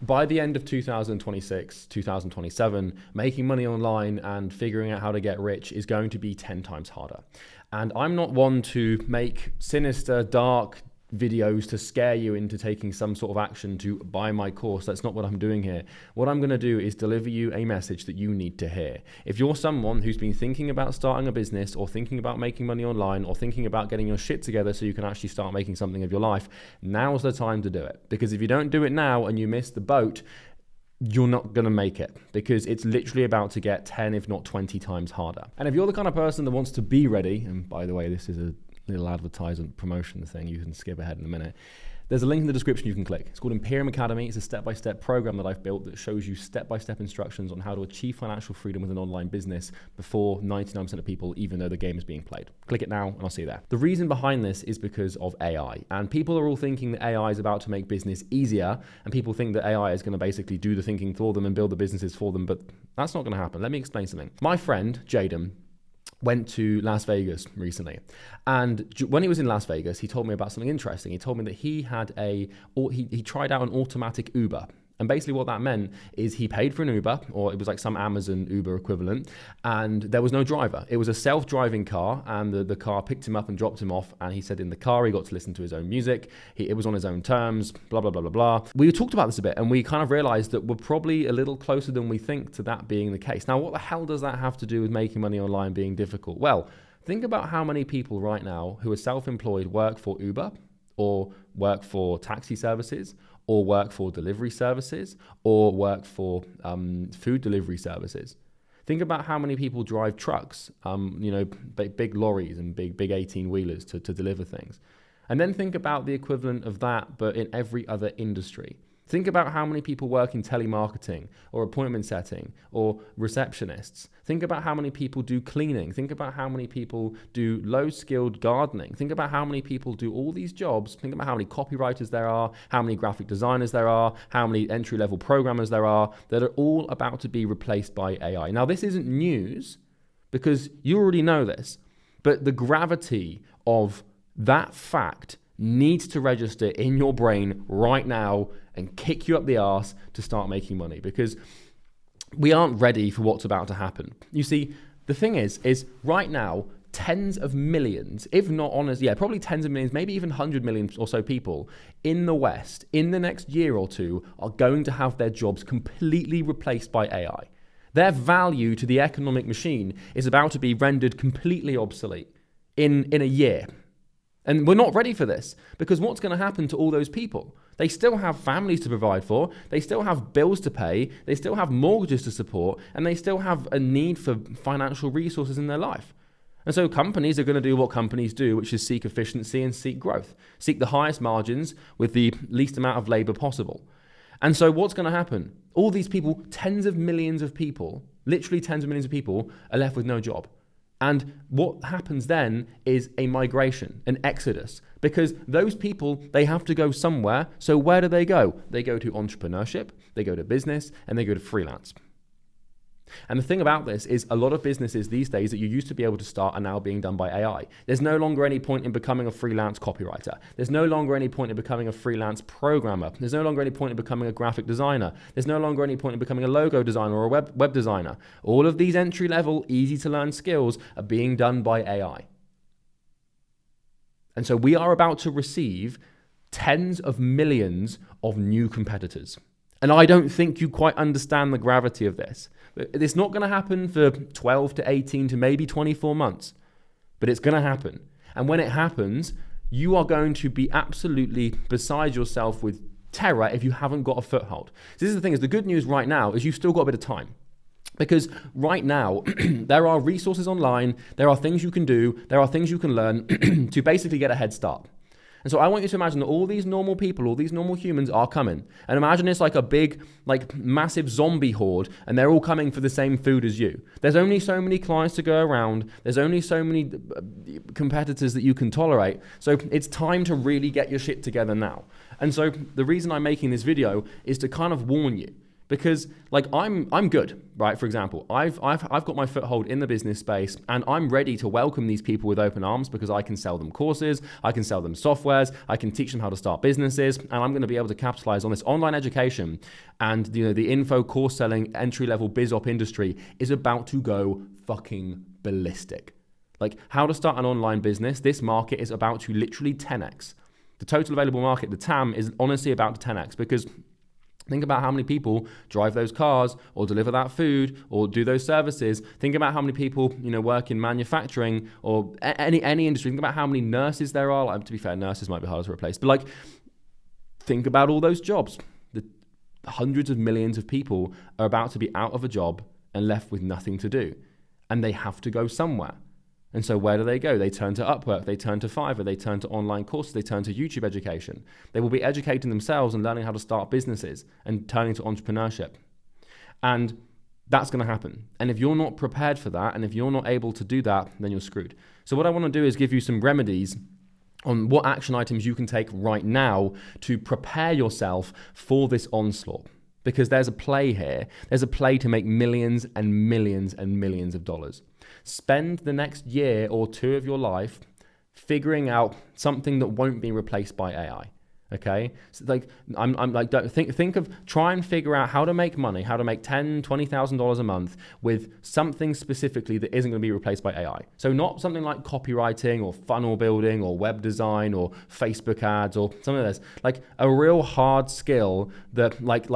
by the end of 2026, 2027, making money online and figuring out how to get rich is going to be 10 times harder. And I'm not one to make sinister, dark videos to scare you into taking some sort of action to buy my course. That's not what I'm doing here. What I'm going to do is deliver you a message that you need to hear. If you're someone who's been thinking about starting a business or thinking about making money online or thinking about getting your shit together so you can actually start making something of your life, now's the time to do it. Because if you don't do it now and you miss the boat, you're not going to make it, because it's literally about to get 10, if not 20 times harder. And if you're the kind of person that wants to be ready, and by the way, this is a little advertisement promotion thing, you can skip ahead in a minute. There's a link in the description you can click. It's called Imperium Academy. It's a step-by-step program that I've built that shows you step-by-step instructions on how to achieve financial freedom with an online business before 99% of people, even though the game is being played. Click it now and I'll see you there. The reason behind this is because of AI. And people are all thinking that AI is about to make business easier, and people think that AI is going to basically do the thinking for them and build the businesses for them, but that's not going to happen. Let me explain something. My friend, Jaden, went to Las Vegas recently, and when he was in Las Vegas, he told me about something interesting. He told me that he had he tried out an automatic Uber. And basically what that meant is he paid for an Uber, or it was like some Amazon Uber equivalent, and there was no driver. It was a self-driving car, and the car picked him up and dropped him off, and he said in the car he got to listen to his own music, it was on his own terms, blah, blah, blah, blah, blah. We talked about this a bit, and we kind of realized that we're probably a little closer than we think to that being the case. Now, what the hell does that have to do with making money online being difficult? Well, think about how many people right now who are self-employed work for Uber, or work for taxi services, or work for delivery services, or work for food delivery services. Think about how many people drive trucks, big lorries and big 18-wheelers to deliver things. And then think about the equivalent of that, but in every other industry. Think about how many people work in telemarketing or appointment setting or receptionists. Think about how many people do cleaning. Think about how many people do low-skilled gardening. Think about how many people do all these jobs. Think about how many copywriters there are, how many graphic designers there are, how many entry-level programmers there are that are all about to be replaced by AI. Now, this isn't news because you already know this, but the gravity of that fact needs to register in your brain right now and kick you up the arse to start making money, because we aren't ready for what's about to happen. You see, the thing is right now, tens of millions, if not probably tens of millions, maybe even 100 million or so people in the West in the next year or two are going to have their jobs completely replaced by AI. Their value to the economic machine is about to be rendered completely obsolete in a year. And we're not ready for this, because what's going to happen to all those people? They still have families to provide for, they still have bills to pay, they still have mortgages to support, and they still have a need for financial resources in their life. And so companies are going to do what companies do, which is seek efficiency and seek growth, seek the highest margins with the least amount of labor possible. And so what's going to happen? All these people, tens of millions of people, literally tens of millions of people, are left with no job. And what happens then is a migration, an exodus, because those people, they have to go somewhere. So where do they go? They go to entrepreneurship, they go to business, and they go to freelance. And the thing about this is a lot of businesses these days that you used to be able to start are now being done by AI. There's no longer any point in becoming a freelance copywriter. There's no longer any point in becoming a freelance programmer. There's no longer any point in becoming a graphic designer. There's no longer any point in becoming a logo designer or a web designer. All of these entry-level, easy-to-learn skills are being done by AI. And so we are about to receive tens of millions of new competitors. And I don't think you quite understand the gravity of this. It's not going to happen for 12 to 18 to maybe 24 months, but it's going to happen. And when it happens, you are going to be absolutely beside yourself with terror if you haven't got a foothold. So this is the thing, is the good news right now is you've still got a bit of time. Because right now, there are resources online, there are things you can do, there are things you can learn to basically get a head start. And so I want you to imagine that all these normal people, all these normal humans are coming. And imagine it's like a big, massive zombie horde, and they're all coming for the same food as you. There's only so many clients to go around. There's only so many competitors that you can tolerate. So it's time to really get your shit together now. And so the reason I'm making this video is to kind of warn you. Because like I'm good, right? For example, I've got my foothold in the business space, and I'm ready to welcome these people with open arms because I can sell them courses, I can sell them softwares, I can teach them how to start businesses, and I'm going to be able to capitalize on this online education. And the info course selling entry level biz op industry is about to go fucking ballistic. Like how to start an online business, this market is about to literally 10x. The total available market, the TAM, is honestly about to 10x, because think about how many people drive those cars or deliver that food or do those services. Think about how many people, work in manufacturing or any industry. Think about how many nurses there are. Like, to be fair, nurses might be harder to replace, but like, think about all those jobs. The hundreds of millions of people are about to be out of a job and left with nothing to do, and they have to go somewhere. And so where do they go? They turn to Upwork, they turn to Fiverr, they turn to online courses, they turn to YouTube education. They will be educating themselves and learning how to start businesses and turning to entrepreneurship. And that's going to happen. And if you're not prepared for that, and if you're not able to do that, then you're screwed. So what I want to do is give you some remedies on what action items you can take right now to prepare yourself for this onslaught. Because there's a play here. There's a play to make millions and millions and millions of dollars. Spend the next year or two of your life figuring out something that won't be replaced by AI. Okay, so like I'm like, don't think of, try and figure out how to make money, how to make $10,000-$20,000 a month with something specifically that isn't going to be replaced by AI. So not something like copywriting or funnel building or web design or Facebook ads or something like this. Like a real hard skill that like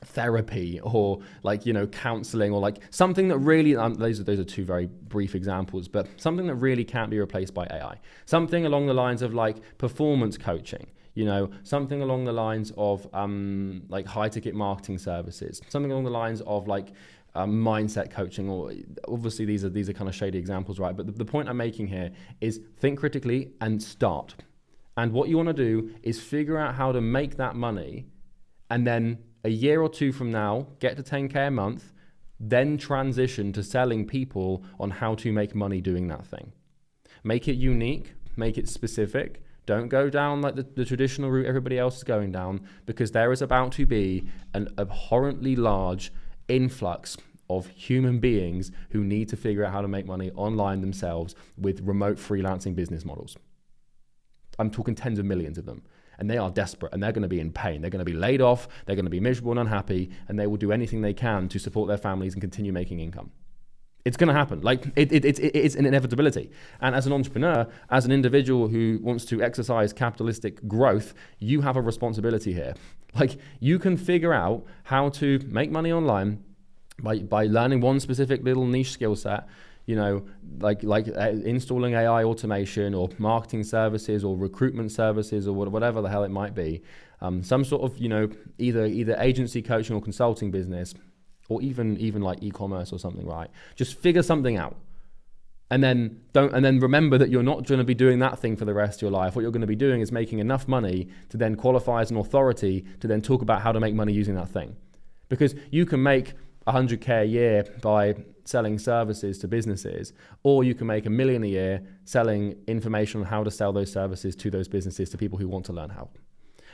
therapy or like counseling, or like something that really those are two very brief examples, but something that really can't be replaced by AI. Something along the lines of like performance coaching, something along the lines of like high ticket marketing services, something along the lines of like mindset coaching, or obviously these are kind of shady examples, right? But the point I'm making here is think critically and start. And what you want to do is figure out how to make that money, and then a year or two from now, get to 10K a month, then transition to selling people on how to make money doing that thing. Make it unique, make it specific. Don't go down like the traditional route everybody else is going down, because there is about to be an abhorrently large influx of human beings who need to figure out how to make money online themselves with remote freelancing business models. I'm talking tens of millions of them. And they are desperate, and they're going to be in pain. They're going to be laid off, they're going to be miserable and unhappy, and they will do anything they can to support their families and continue making income. It's going to happen. Like it's an inevitability. And as an entrepreneur, as an individual who wants to exercise capitalistic growth, you have a responsibility here. Like you can figure out how to make money online by learning one specific little niche skill set, like installing AI automation or marketing services or recruitment services or whatever the hell it might be. Some sort of, either agency coaching or consulting business, or even like e-commerce or something, right? Just figure something out. And then remember that you're not going to be doing that thing for the rest of your life. What you're going to be doing is making enough money to then qualify as an authority to then talk about how to make money using that thing. Because you can make 100K a year by selling services to businesses, or you can make $1 million a year selling information on how to sell those services to those businesses to people who want to learn how.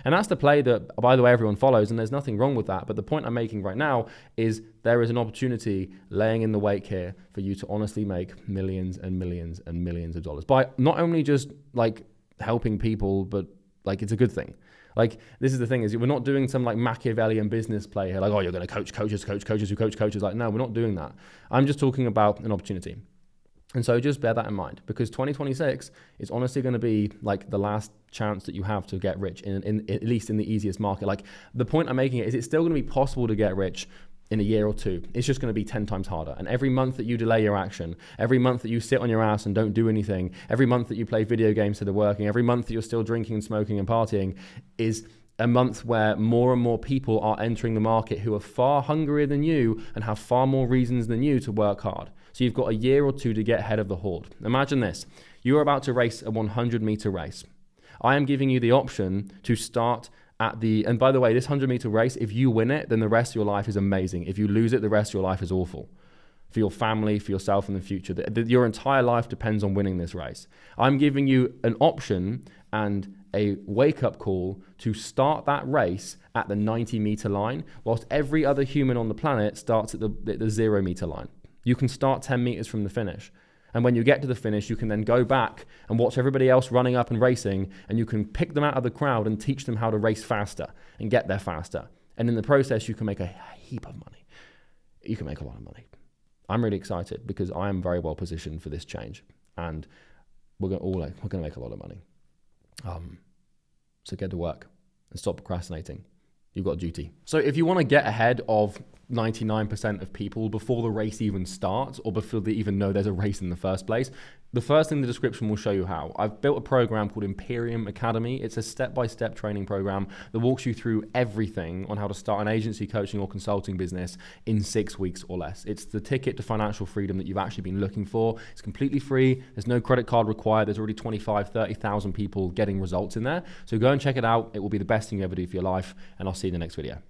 And that's the play that, by the way, everyone follows, and there's nothing wrong with that. But the point I'm making right now is there is an opportunity laying in the wake here for you to honestly make millions and millions and millions of dollars by not only just like helping people, but like it's a good thing. Like this is the thing, is we're not doing some like Machiavellian business play here, like, oh, you're going to coach coaches who coach coaches. Like, no, we're not doing that. I'm just talking about an opportunity. And so just bear that in mind, because 2026 is honestly going to be like the last chance that you have to get rich in at least in the easiest market. Like the point I'm making is it's still going to be possible to get rich in a year or two. It's just going to be 10 times harder. And every month that you delay your action, every month that you sit on your ass and don't do anything, every month that you play video games that are working, every month that you're still drinking and smoking and partying is a month where more and more people are entering the market who are far hungrier than you and have far more reasons than you to work hard. So you've got a year or two to get ahead of the horde. Imagine this. You're about to race a 100-meter race. I am giving you the option to start and by the way, this 100-meter race, if you win it, then the rest of your life is amazing. If you lose it, the rest of your life is awful. For your family, for yourself in the future. Your entire life depends on winning this race. I'm giving you an option and a wake-up call to start that race at the 90-meter line, whilst every other human on the planet starts at the 0-meter line. You can start 10 meters from the finish. And when you get to the finish, you can then go back and watch everybody else running up and racing, and you can pick them out of the crowd and teach them how to race faster and get there faster. And in the process, you can make a heap of money. You can make a lot of money. I'm really excited because I am very well positioned for this change, and we're going to make a lot of money. So get to work and stop procrastinating. You've got a duty. So if you want to get ahead of 99% of people before the race even starts, or before they even know there's a race in the first place, the first thing in the description will show you how. I've built a program called Imperium Academy. It's a step-by-step training program that walks you through everything on how to start an agency, coaching, or consulting business in 6 weeks or less. It's the ticket to financial freedom that you've actually been looking for. It's completely free. There's no credit card required. There's already 25, 30,000 people getting results in there. So go and check it out. It will be the best thing you ever do for your life, and I'll see you in the next video.